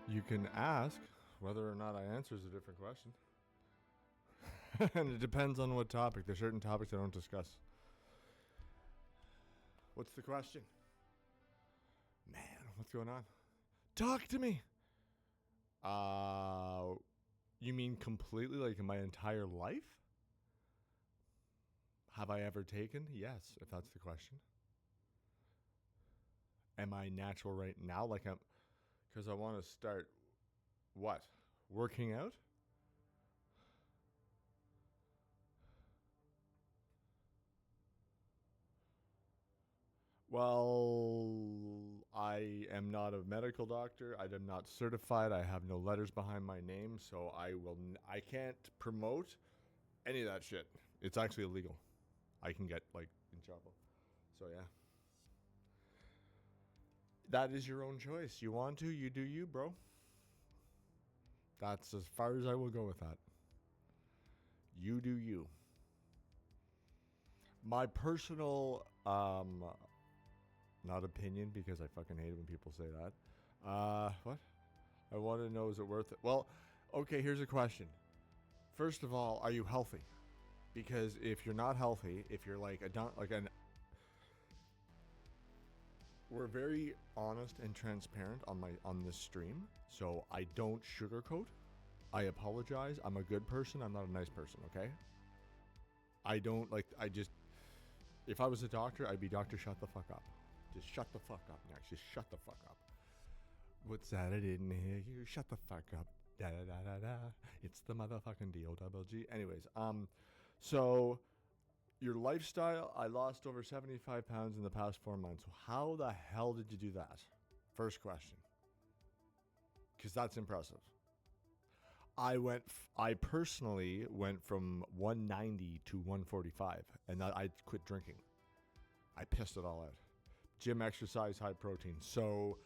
You can ask. Whether or not I answer is a different question. And it depends on what topic. There's certain topics I don't discuss. What's the question? Man, what's going on? Talk to me. You mean completely, like in my entire life? Have I ever taken? Yes, if that's the question. Am I natural right now? Like I'm, because I want to start what? Working out? Well, I am not a medical doctor. I am not certified. I have no letters behind my name, so I can't promote any of that shit. It's actually illegal. I can get like in trouble. So yeah. That is your own choice. You want to, you do you, bro. That's as far as I will go with that. You do you. My personal not opinion, because I fucking hate it when people say that. What? I want to know, is it worth it? Well, okay, here's a question. First of all, are you healthy? Because if you're not healthy, if you're like we're very honest and transparent on this stream, so I don't sugarcoat. I apologize. I'm a good person. I'm not a nice person, okay? I don't like I just if I was a doctor, I'd be Doctor Shut the fuck up. Just shut the fuck up next. Just shut the fuck up. What's that? I didn't hear you. Shut the fuck up. Da da da da da. It's the motherfucking D-O-double-G. Anyways, so your lifestyle, I lost over 75 pounds in the past 4 months. How the hell did you do that? First question. Because that's impressive. I personally went from 190 to 145, and I quit drinking. I pissed it all out. Gym, exercise, high protein. So,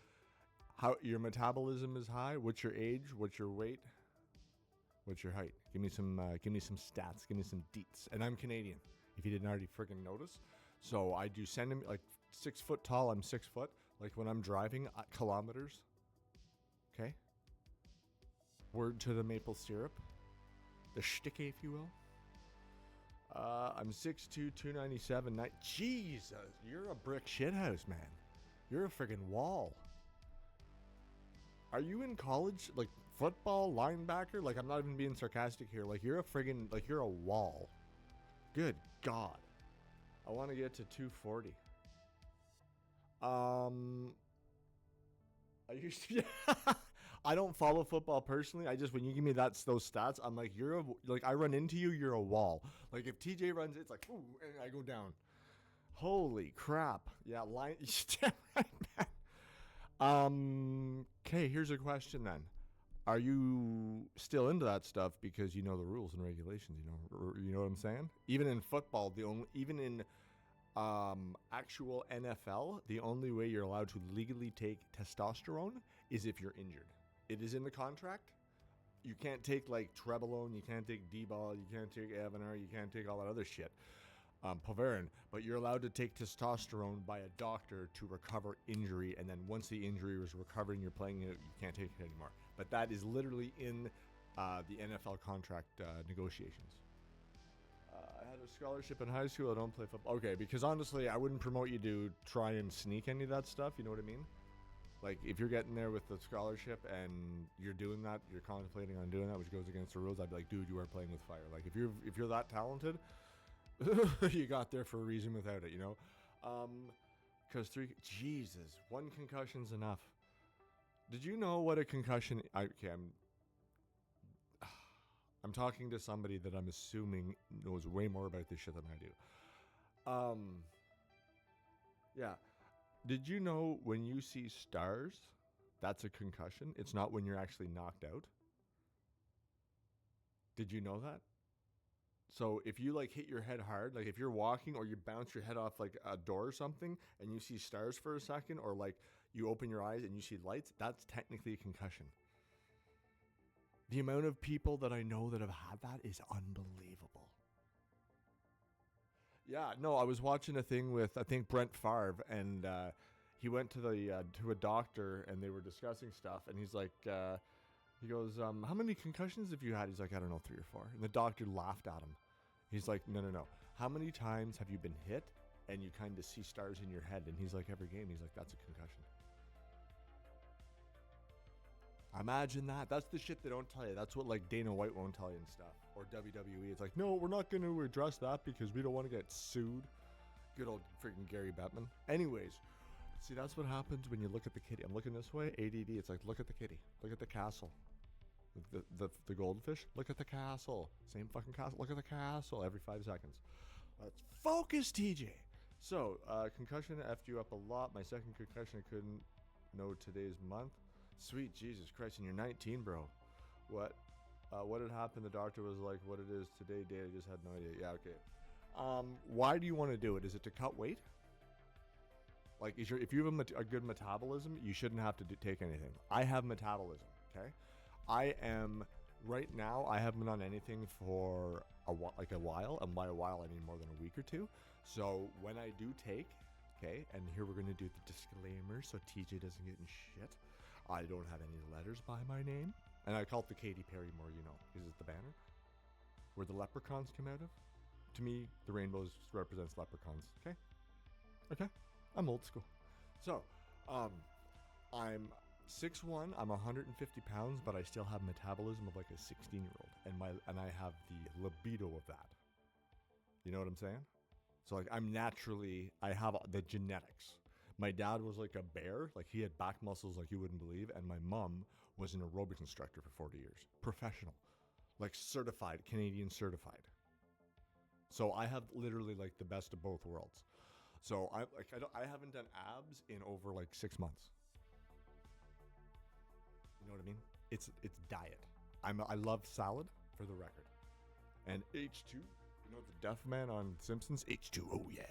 how your metabolism is high? What's your age? What's your weight? What's your height? Give me some stats. Give me some deets. And I'm Canadian, if you didn't already freaking notice. So I do like 6 foot tall. I'm 6 foot. Like when I'm driving kilometers. Okay. Word to the maple syrup, the shticky, if you will. I'm 6'2", 297. Jesus, you're a brick shithouse, man. You're a friggin' wall. Are you in college? Like football, linebacker? Like I'm not even being sarcastic here. Like you're a friggin', like you're a wall. Good God. I want to get to 240. I used to. I don't follow football personally. I just when you give me those stats, I'm like I run into you. You're a wall. Like if TJ runs, it's like ooh, and I go down. Holy crap! Yeah, line. Right, man. Okay, here's a question then. Are you still into that stuff because you know the rules and regulations? You know what I'm saying. Even in football, even in actual NFL, the only way you're allowed to legally take testosterone is if you're injured. It is in the contract. You can't take like Trebolone, you can't take D-ball, you can't take Avenar, you can't take all that other shit, Pavarin, but you're allowed to take testosterone by a doctor to recover injury, and then once the injury was recovered and you're playing it, you can't take it anymore. But that is literally in the NFL contract negotiations. I had a scholarship in high school. I don't play football. Okay, because honestly, I wouldn't promote you to try and sneak any of that stuff. You know what I mean? Like, if you're getting there with the scholarship and you're doing that, you're contemplating on doing that, which goes against the rules, I'd be like, dude, you are playing with fire. Like, if you're that talented, you got there for a reason without it, you know? Because Jesus, one concussion's enough. Did you know what a concussion... I'm talking to somebody that I'm assuming knows way more about this shit than I do. Yeah. Did you know when you see stars, that's a concussion? It's not when you're actually knocked out. Did you know that? So if you like hit your head hard, like if you're walking or you bounce your head off like a door or something and you see stars for a second, or like you open your eyes and you see lights, that's technically a concussion. The amount of people that I know that have had that is unbelievable. Yeah, no, I was watching a thing with, I think, Brent Favre, and he went to a doctor and they were discussing stuff, and he's like, he goes, how many concussions have you had? He's like, I don't know, 3 or 4. And the doctor laughed at him. He's like, no. How many times have you been hit and you kind of see stars in your head? And he's like, every game. He's like, that's a concussion. Imagine that. That's the shit they don't tell you. That's what like Dana White won't tell you and stuff. Or WWE. It's like, no, we're not going to address that because we don't want to get sued. Good old freaking Gary Bettman. Anyways, see, that's what happens when you look at the kitty. I'm looking this way. ADD. It's like, look at the kitty. Look at the castle. The goldfish. Look at the castle. Same fucking castle. Look at the castle every 5 seconds. Let's focus, TJ. So, concussion effed you up a lot. My second concussion, I couldn't know today's month. Sweet Jesus Christ, and you're 19, bro. What had happened? The doctor was like, what it is today, Dad, I just had no idea. Yeah, okay. Why do you want to do it? Is it to cut weight? Like, if you have a good metabolism, you shouldn't have to take anything. I have metabolism, okay? I am, right now, I haven't been on anything for a while, and by a while, I mean more than a week or 2. So when I do take, okay, and here we're going to do the disclaimer so TJ doesn't get in shit. I don't have any letters by my name. And I call it the Katy Perry more, because it's the banner where the leprechauns come out of. To me, the rainbow represents leprechauns, okay? Okay? I'm old school. So, I'm 6'1", I'm 150 pounds, but I still have metabolism of like a 16-year-old. And I have the libido of that. You know what I'm saying? So like I have the genetics. My dad was like a bear, like he had back muscles like you wouldn't believe, and my mom was an aerobics instructor for 40 years. Professional. Like certified, Canadian certified. So I have literally like the best of both worlds. So I haven't done abs in over like 6 months. You know what I mean? It's diet. I love salad, for the record. And H2, you know the Duff Man on Simpsons? H2, oh yeah.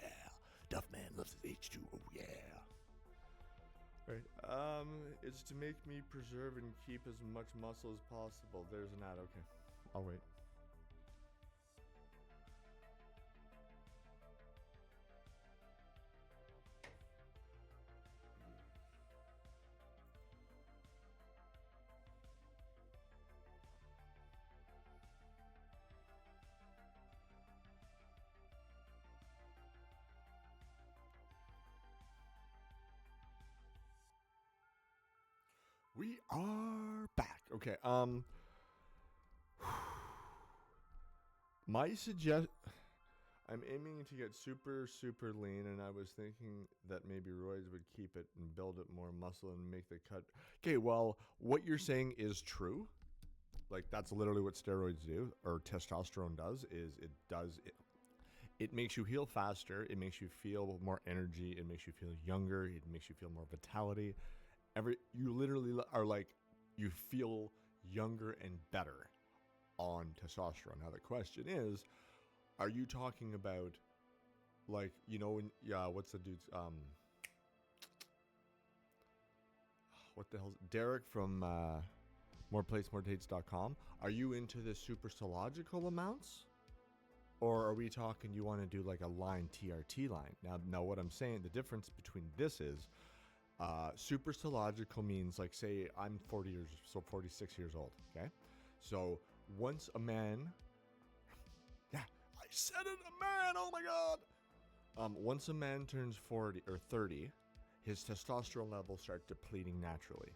Duff Man loves his H2, oh yeah. Right. It's to make me preserve and keep as much muscle as possible. There's an ad. Okay. I'll wait. We are back. Okay. My I'm aiming to get super, super lean, and I was thinking that maybe roids would keep it and build it more muscle and make the cut. Okay, well, what you're saying is true. Like, that's literally what steroids do, or testosterone does, is it makes you heal faster, it makes you feel more energy, it makes you feel younger, it makes you feel more vitality. You literally are like, you feel younger and better on testosterone. Now the question is, are you talking about like, what's the dude's what the hell's Derek from moreplacemoretates.com? Are you into the superstological amounts? Or are we talking you want to do like a line TRT line? Now what I'm saying, the difference between this is superstological means, like, say I'm 46 years old, okay? So once a man, yeah, I said it, a man, oh my God. Once a man turns 40 or 30, his testosterone levels start depleting naturally.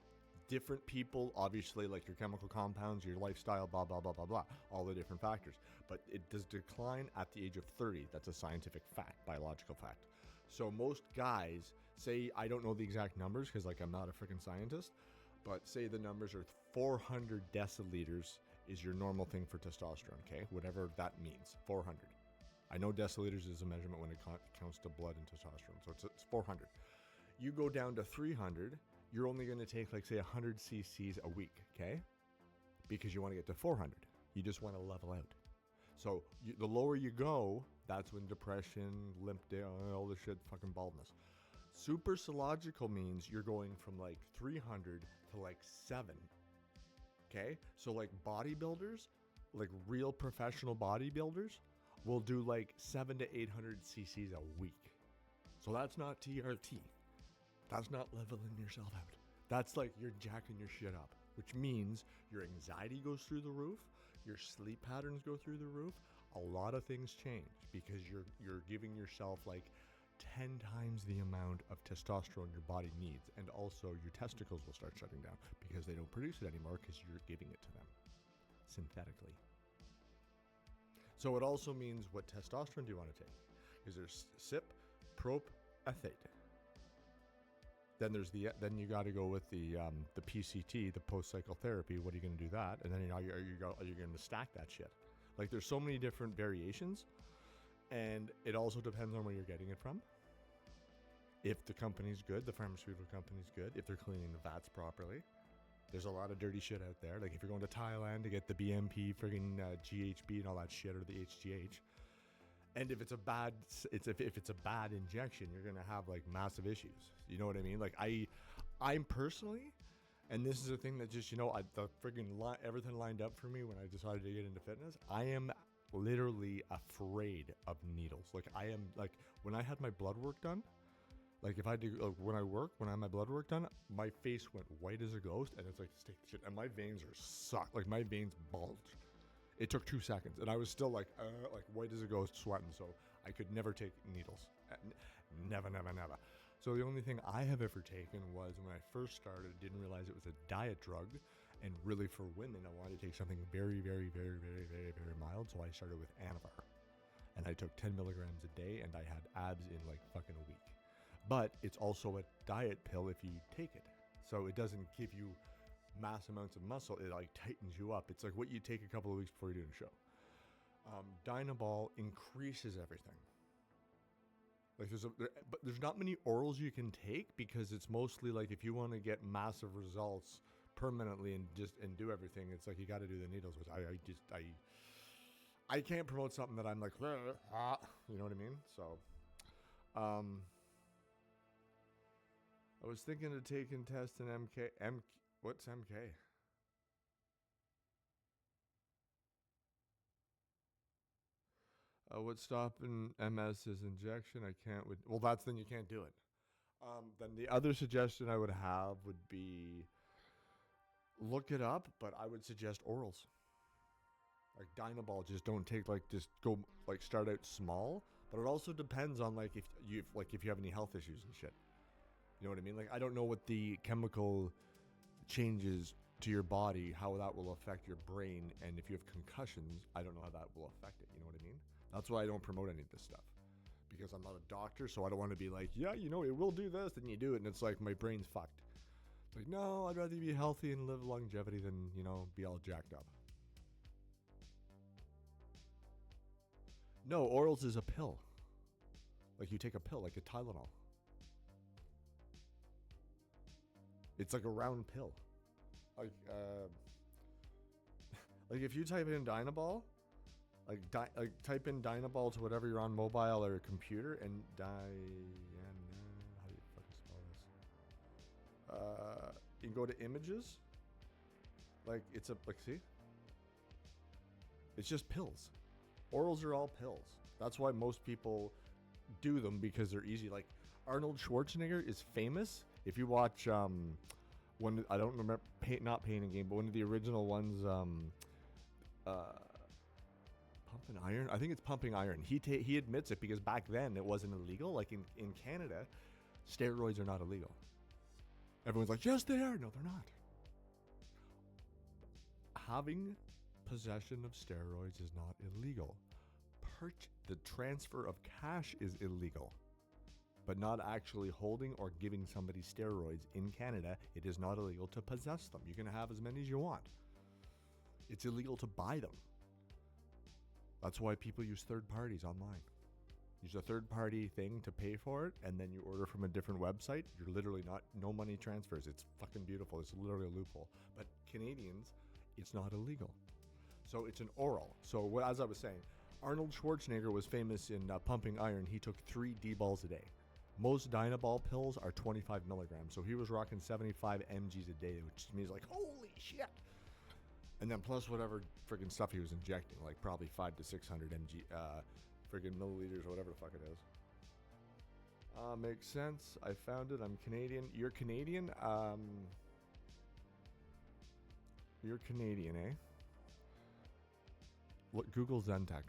Different people, obviously, like your chemical compounds, your lifestyle, blah, blah, blah, blah, blah, all the different factors. But it does decline at the age of 30. That's a scientific fact, biological fact. So most guys, say, I don't know the exact numbers because like I'm not a freaking scientist, but say the numbers are 400 deciliters is your normal thing for testosterone, okay? Whatever that means, 400. I know deciliters is a measurement when it counts to blood and testosterone, so it's 400. You go down to 300, you're only going to take like say 100 cc's a week, okay? Because you want to get to 400. You just want to level out. So the lower you go, that's when depression, limp down, all this shit, fucking baldness. Superstological means you're going from like 300 to like 7. Okay? So like bodybuilders, like real professional bodybuilders, will do like 700 to 800 cc's a week. So that's not TRT. That's not leveling yourself out. That's like you're jacking your shit up, which means your anxiety goes through the roof, your sleep patterns go through the roof. A lot of things change because you're giving yourself like 10 times the amount of testosterone your body needs, and also your testicles will start shutting down because they don't produce it anymore because you're giving it to them synthetically. So it also means, what testosterone do you want to take? Because there's CYP, prop, ethate. Then you got to go with the PCT, the post cycle therapy. What are you going to do that? And then are you going to stack that shit? Like there's so many different variations, and it also depends on where you're getting it from. If the company's good, the pharmaceutical company's good, if they're cleaning the vats properly. There's a lot of dirty shit out there. Like if you're going to Thailand to get the BMP, friggin' GHB and all that shit, or the HGH. And if it's a bad injection, you're gonna have like massive issues. You know what I mean? Like I'm personally, and this is a thing that just the friggin' everything lined up for me when I decided to get into fitness. I am literally afraid of needles. Like I am like when I had my blood work done. Like if I do when I had my blood work done, my face went white as a ghost, and it's like steak shit, and my veins are sucked. Like my veins bulged. It took 2 seconds, and I was still like white as a ghost, sweating. So I could never take needles, never. So the only thing I have ever taken was when I first started. Didn't realize it was a diet drug, and really for women, I wanted to take something very, very, very, very, very, very mild. So I started with Anavar, and I took 10 milligrams a day, and I had abs in like fucking a week. But it's also a diet pill if you take it. So it doesn't give you mass amounts of muscle. It like tightens you up. It's like what you take a couple of weeks before you do a show. Dynabol increases everything. Like but there's not many orals you can take, because it's mostly like if you want to get massive results permanently and do everything, it's like you got to do the needles, which I can't promote something that I'm like, you know what I mean? So, I was thinking of taking test in MK. What's MK? What's stopping MS is injection. I can't. Then you can't do it. Then the other suggestion I would have would be look it up, but I would suggest orals. Like Dynabol, just don't take just go start out small. But it also depends on if you have any health issues and shit. You know what I mean? Like I don't know what the chemical changes to your body, how that will affect your brain, and if you have concussions, I don't know how that will affect it. You know what I mean? That's why I don't promote any of this stuff, because I'm not a doctor, so I don't want to be like, yeah, it will do this, then you do it, and it's like my brain's fucked. It's like, no, I'd rather be healthy and live longevity than, be all jacked up. No, orals is a pill. Like you take a pill, like a Tylenol. It's like a round pill. Like if you type in Dynabol, type in Dynabol to whatever you're on, mobile or computer, and how do you fucking spell this? You can go to images. See? It's just pills. Orals are all pills. That's why most people do them, because they're easy. Like Arnold Schwarzenegger is famous. If you watch one, I don't remember, not Pain and Gain, but one of the original ones, Pumping Iron. I think it's Pumping Iron. He admits it, because back then it wasn't illegal. Like in Canada, steroids are not illegal. Everyone's like, yes, they are. No, they're not. Having possession of steroids is not illegal. The transfer of cash is illegal, but not actually holding or giving somebody steroids in Canada. It is not illegal to possess them. You can have as many as you want. It's illegal to buy them. That's why people use third parties online. Use a third party thing to pay for it, and then you order from a different website. You're literally no money transfers. It's fucking beautiful. It's literally a loophole. But Canadians, it's not illegal. So it's an oral. So as I was saying, Arnold Schwarzenegger was famous in Pumping Iron. He took 3 D-balls a day. Most Dynabol pills are 25 milligrams. So he was rocking 75 mgs a day, which means like, holy shit. And then plus whatever friggin' stuff he was injecting, like probably 500 to 600 mg, friggin' milliliters or whatever the fuck it is. Makes sense. I found it. I'm Canadian. You're Canadian? You're Canadian, eh? Look, Google Zentek.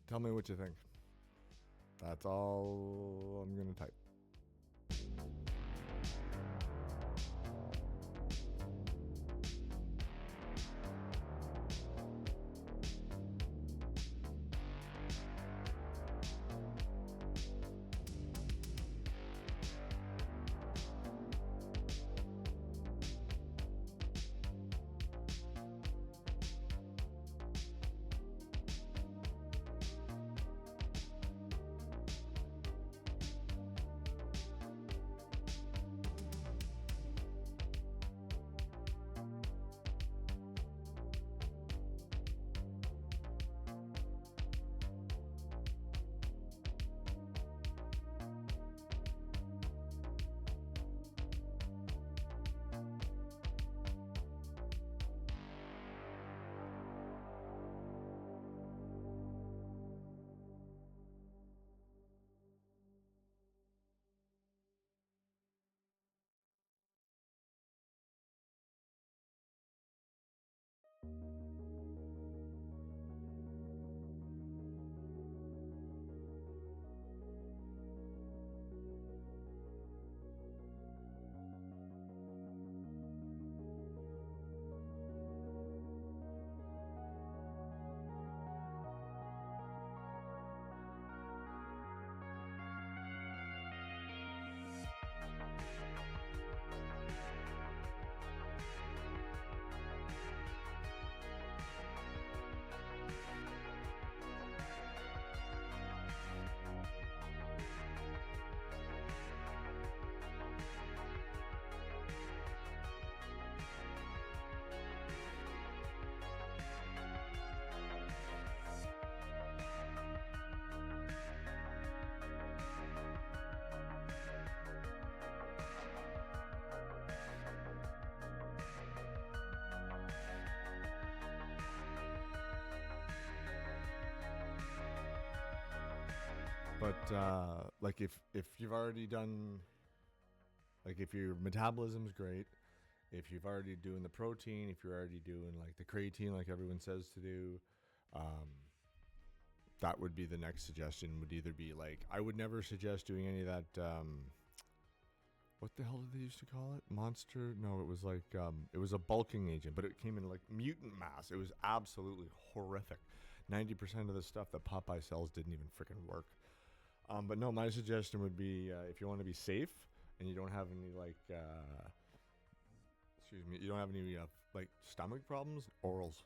Tell me what you think. That's all I'm going to type. But like if you've already done, like if your metabolism's great, if you've already doing the protein, if you're already doing like the creatine, like everyone says to do, um, that would be the next suggestion. Would either be like, I would never suggest doing any of that. What the hell did they used to call it? Monster? No, it was like it was a bulking agent, but it came in like mutant mass. It was absolutely horrific. 90% of the stuff that Popeye sells didn't even freaking work. But no, my suggestion would be if you want to be safe and you don't have any like, excuse me, you don't have any like stomach problems, orals.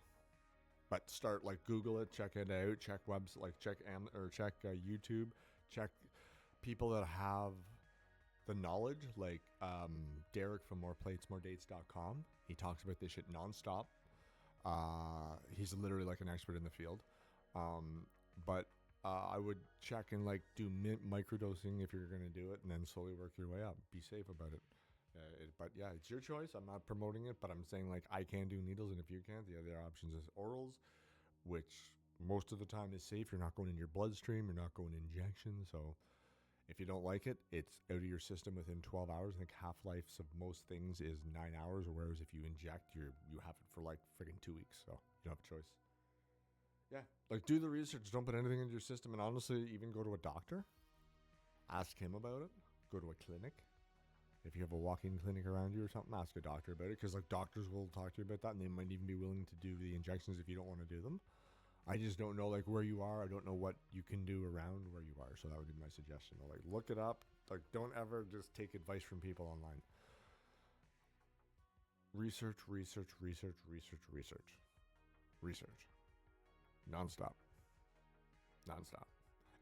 But start like Google it, check it out, check webs like check YouTube, check people that have the knowledge, like Derek from moreplatesmoredates.com. He talks about this shit nonstop. He's literally like an expert in the field. But I would check and like do microdosing if you're going to do it, and then slowly work your way up. Be safe about it. But yeah, it's your choice. I'm not promoting it, but I'm saying like I can do needles, and if you can't, the other options is orals, which most of the time is safe. You're not going in your bloodstream. You're not going injections. So if you don't like it, it's out of your system within 12 hours. I think half-lives of most things is 9 hours, whereas if you inject, you have it for like friggin' 2 weeks. So you don't have a choice. Yeah, like do the research. Don't put anything into your system, and honestly, even go to a doctor. Ask him about it. Go to a clinic. If you have a walk-in clinic around you or something, ask a doctor about it, because like doctors will talk to you about that, and they might even be willing to do the injections if you don't want to do them. I just don't know like where you are. I don't know what you can do around where you are, so that would be my suggestion. Like look it up. Like don't ever just take advice from people online. Research, research, research, research, research, research, nonstop, nonstop,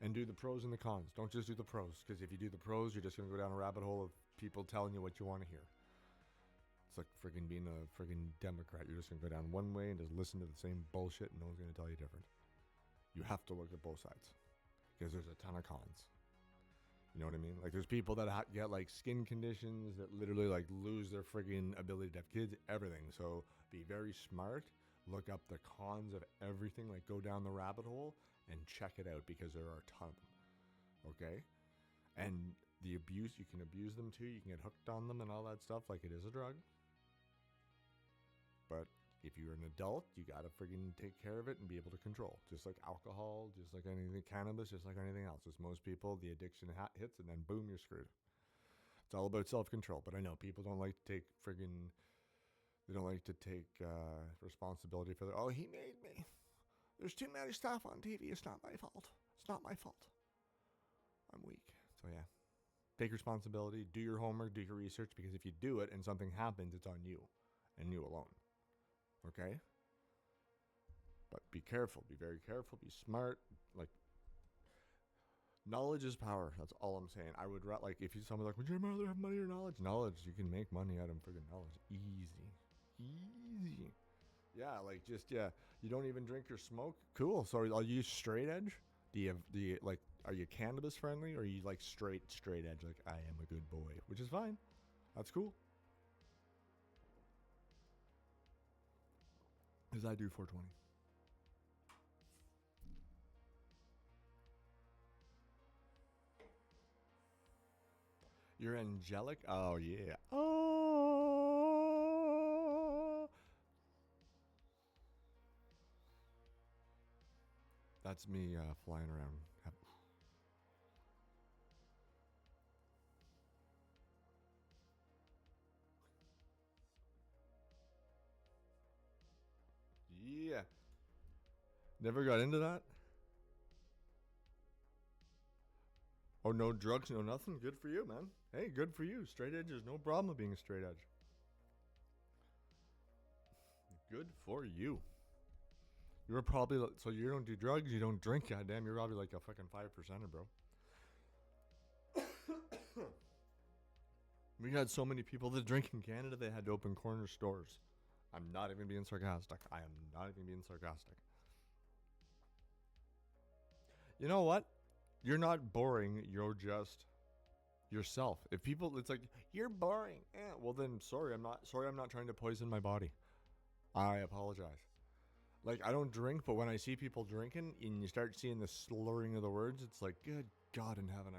and do the pros and the cons. Don't just do the pros, because if you do the pros, you're just going to go down a rabbit hole of people telling you what you want to hear. It's like friggin' being a friggin' Democrat. You're just gonna go down one way and just listen to the same bullshit, and no one's gonna tell you different. You have to look at both sides because there's a ton of cons. You know what I mean? Like, there's people that get like skin conditions that literally like lose their friggin' ability to have kids, everything. So be very smart. Look up the cons of everything. Like, go down the rabbit hole and check it out because there are a ton. Okay? And the abuse, you can abuse them too. You can get hooked on them and all that stuff. Like, it is a drug. But if you're an adult, you gotta friggin' take care of it and be able to control. Just like alcohol, just like anything, cannabis, just like anything else. As most people, the addiction hits and then boom, you're screwed. It's all about self-control. But I know people don't like to take they don't like to take responsibility for oh, he made me. There's too many stuff on TV. It's not my fault. It's not my fault. I'm weak. So yeah, take responsibility, do your homework, do your research, because if you do it and something happens, it's on you and you alone. Okay? But be careful. Be very careful. Be smart. Like, knowledge is power. That's all I'm saying. I would like, if someone's like, would you rather have money or knowledge? Knowledge. You can make money out of friggin' knowledge. Easy. Yeah, like, just, yeah. You don't even drink or smoke? Cool. So are you straight edge? Do you like, are you cannabis friendly, or are you like straight edge? Like, I am a good boy, which is fine. That's cool. Because I do 420. You're angelic? Oh, yeah. Oh. That's me flying around. Yeah. Never got into that? Oh, no drugs, no nothing? Good for you, man. Hey, good for you. Straight edge is no problem with being a straight edge. Good for you. You're probably, so you don't do drugs, you don't drink, goddamn. You're probably like a fucking 5%er, bro. We had so many people that drink in Canada, they had to open corner stores. I'm not even being sarcastic. I am not even being sarcastic. You know what? You're not boring. You're just yourself. If people, it's like, you're boring. Well then, sorry, I'm not trying to poison my body. I apologize. Like, I don't drink, but when I see people drinking and you start seeing the slurring of the words, it's like, good God in heaven.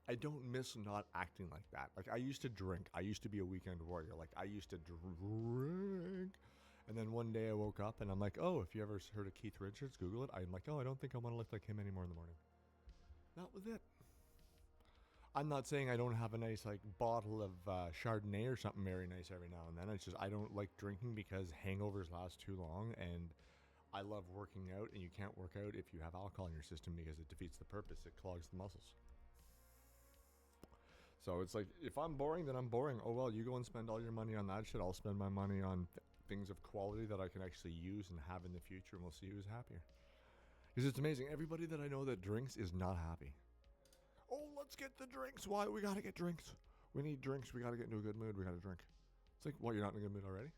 I don't miss not acting like that. Like, I used to drink. I used to be a weekend warrior. Like, I used to drink. And then one day I woke up and I'm like, oh, if you ever heard of Keith Richards, Google it. I'm like, oh, I don't think I want to look like him anymore in the morning. That was it. I'm not saying I don't have a nice, like, bottle of Chardonnay or something very nice every now and then. It's just I don't like drinking because hangovers last too long, and I love working out, and you can't work out if you have alcohol in your system because it defeats the purpose. It clogs the muscles. So it's like, if I'm boring, then I'm boring. Oh, well, you go and spend all your money on that shit. I'll spend my money on things of quality that I can actually use and have in the future, and we'll see who's happier. Because it's amazing. Everybody that I know that drinks is not happy. Oh, let's get the drinks. Why? We got to get drinks. We need drinks. We got to get into a good mood. We got to drink. It's like, what, you're not in a good mood already?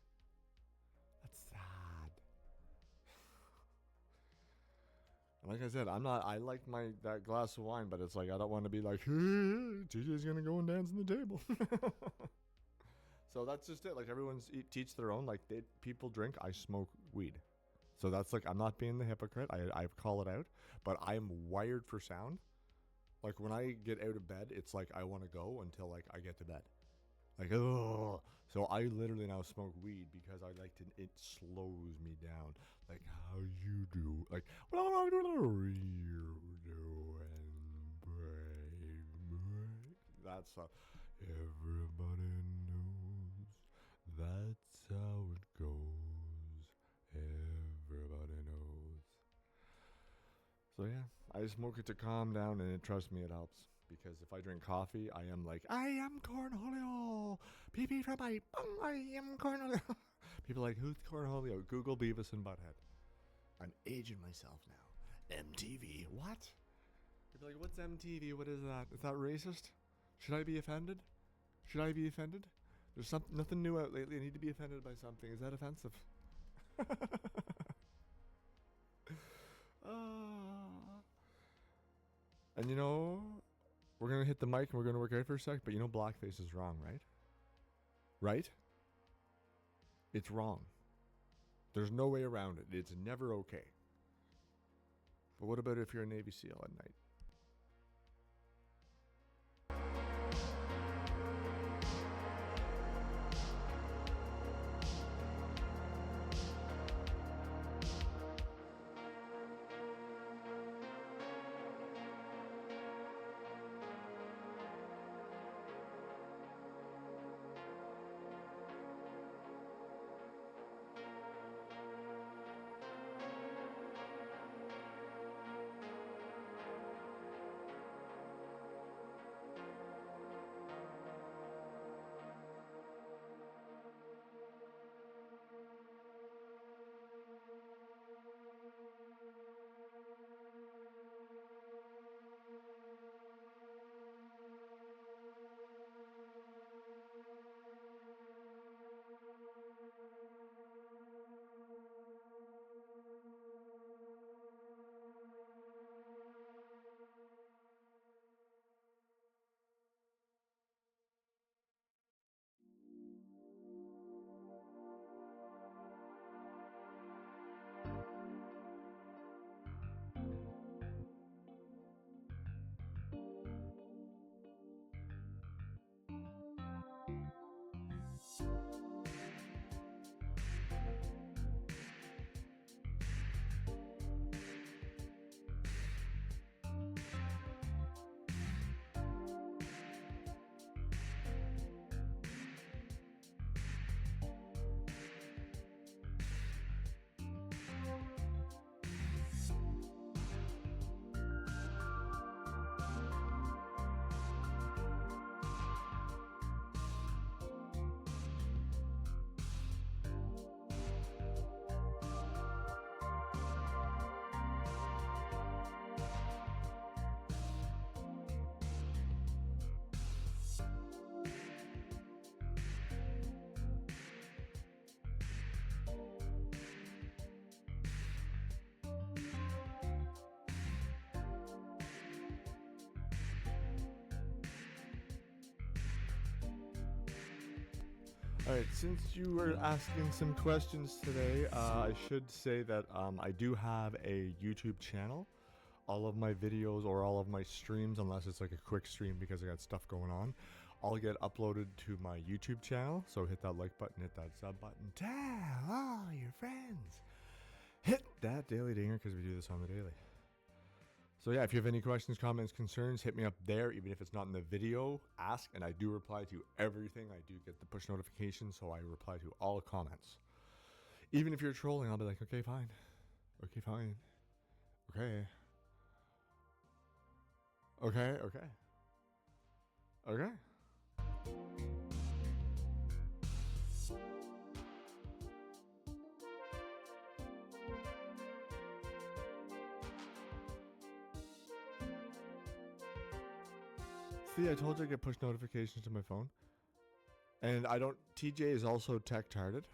That's sad. And like I said, I like that glass of wine, but it's like, I don't want to be like, hey, TJ's going to go and dance on the table. So that's just it. Like, everyone's teach their own. Like, people drink. I smoke weed. So that's like, I'm not being the hypocrite. I call it out. But I'm wired for sound. Like, when I get out of bed, it's like I want to go until, like, I get to bed. Like, oh. So I literally now smoke weed because I like to, it slows me down. Like, how you do. Like, what are you doing, baby? That's how everybody knows. That's how it goes. Everybody knows. So yeah, I smoke it to calm down, and trust me, it helps. Because if I drink coffee, I am like, I am Cornholio. Pee from my bum, I am Cornholio. People are like, who's Cornholio? Google Beavis and Butthead. I'm aging myself now. MTV. What? You'd be like, what's MTV? What is that? Is that racist? Should I be offended? Should I be offended? There's nothing new out lately. I need to be offended by something. Is that offensive? And you know, we're gonna hit the mic and we're gonna work out for a sec. But you know, blackface is wrong, right? Right? It's wrong. There's no way around it. It's never okay. But what about if you're a Navy SEAL at night? Alright, since you were asking some questions today, I should say that I do have a YouTube channel. All of my videos or all of my streams, unless it's like a quick stream because I got stuff going on, all get uploaded to my YouTube channel. So hit that like button, hit that sub button, tell all your friends. Hit that daily dinger because we do this on the daily. So yeah, if you have any questions, comments, concerns, hit me up there. Even if it's not in the video, ask, and I do reply to everything. I do get the push notifications, so I reply to all comments. Even if you're trolling, I'll be like, okay, fine. Okay, fine. Okay. Okay, okay. Okay. See, I told you I get push notifications to my phone. And I don't... TJ is also tech-tarded.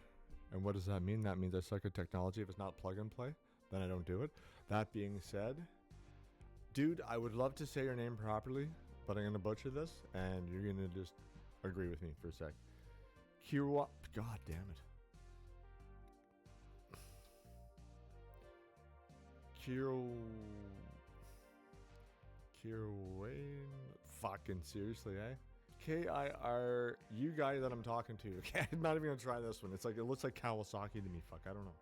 And what does that mean? That means I suck at technology. If it's not plug and play, then I don't do it. That being said, dude, I would love to say your name properly, but I'm going to butcher this, and you're going to just agree with me for a sec. Kirwa... God damn it. Kirwayne... Fucking seriously, eh? K-I-R... You guy that I'm talking to. Okay, I'm not even going to try this one. It's like... It looks like Kawasaki to me. Fuck, I don't know.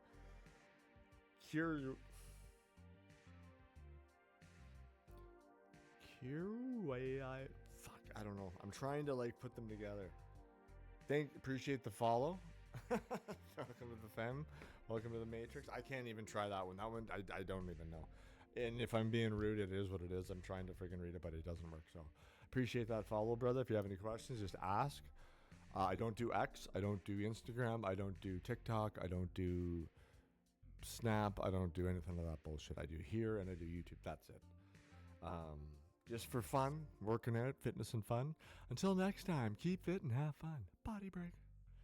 Fuck, I don't know. I'm trying to like put them together. Appreciate the follow. Welcome to the fam. Welcome to the Matrix. I can't even try that one. That one, I don't even know. And if I'm being rude, it is what it is. I'm trying to freaking read it, but it doesn't work. So appreciate that follow, brother. If you have any questions, just ask. I don't do X. I don't do Instagram. I don't do TikTok. I don't do Snap. I don't do anything of that bullshit. I do here and I do YouTube. That's it. just for fun, working out, fitness and fun. Until next time, keep fit and have fun. Body break.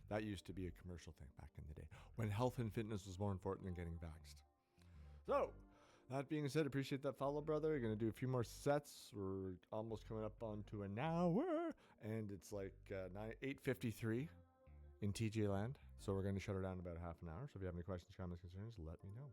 That used to be a commercial thing back in the day when health and fitness was more important than getting vaxxed. So, that being said, appreciate that follow, brother. We're going to do a few more sets. We're almost coming up onto an hour, and it's like 8:53 in TJ land. So we're going to shut her down in about half an hour. So if you have any questions, comments, concerns, let me know.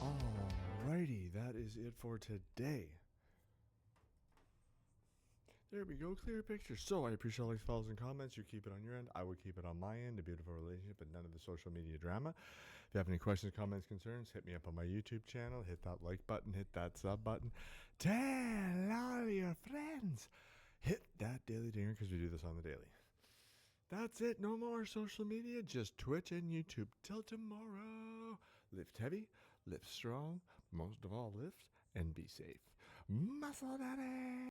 Alrighty, that is it for today. There we go, clear picture. So I appreciate all these follows and comments. You keep it on your end. I will keep it on my end. A beautiful relationship, but none of the social media drama. If you have any questions, comments, concerns, hit me up on my YouTube channel. Hit that like button. Hit that sub button. Tell all your friends. Hit that daily dinger because we do this on the daily. That's it. No more social media. Just Twitch and YouTube. Till tomorrow. Lift heavy, lift strong, most of all lift, and be safe. Muscle Daddy!